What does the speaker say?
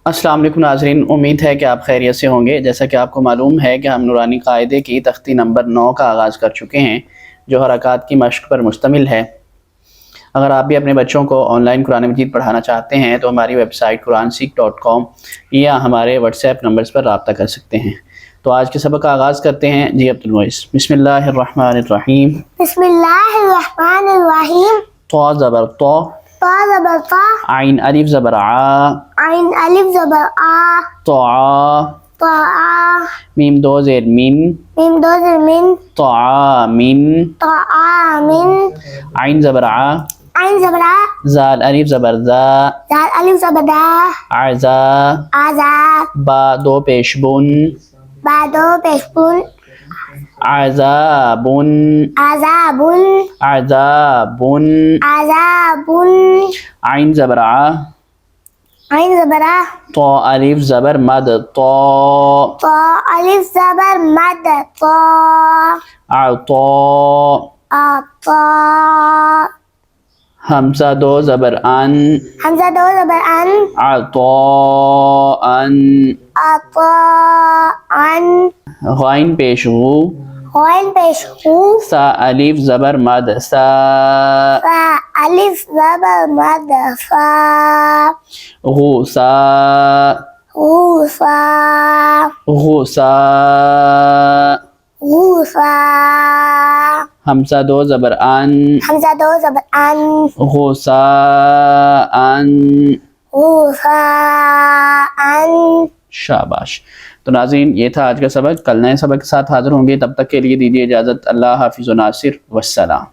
السلام علیکم ناظرین، امید ہے کہ آپ خیریت سے ہوں گے۔ جیسا کہ آپ کو معلوم ہے کہ ہم نورانی قاعدے کی تختی نمبر 9 کا آغاز کر چکے ہیں، جو حرکات کی مشق پر مشتمل ہے۔ اگر آپ بھی اپنے بچوں کو آن لائن قرآن مجید پڑھانا چاہتے ہیں تو ہماری ویب سائٹ quranseek.com یا ہمارے واٹس ایپ نمبرز پر رابطہ کر سکتے ہیں۔ تو آج کے سبق کا آغاز کرتے ہیں۔ جی عبدالمعز، بسم اللہ الرحمن الرحیم۔ بسم اللہ الرحمن الرحیم۔ طا زبر طا، طا زبر طا، عین الف زبر ع، عین الف زبر آ، طعا، طاعا، میم دو زیر من، میم دو زیر من، طعامن، طعامن، عین زبر ع، عین زبر آ، زال الف زبر ذا، زال الف زبر دا، عزا، آزا، با دو پیش بن، با دو پیش بن، عذابن، عذابن، عذابن، عذابن، عین زبر ع، عین زبر آ، طا الف زبر مد طا، طا الف زبر مد طا، عطا، عطا، حمزہ دو زبر ان، حمزہ دو زبر ان، عطاءن، عطاءن، غائن پیش غو، غین پیش غو، سا الف زبر مد سا، فا الف زبر مد فا، غوسا، غوفا، غوسا، غوفا، حمزہ دو زبر ان، حمزہ دو زبر ان، غوسا ان، غوفا ان۔ شاباش۔ تو ناظرین، یہ تھا آج کا سبق۔ کل نئے سبق کے ساتھ حاضر ہوں گے، تب تک کے لیے دیجیے اجازت۔ اللہ حافظ و ناصر، والسلام۔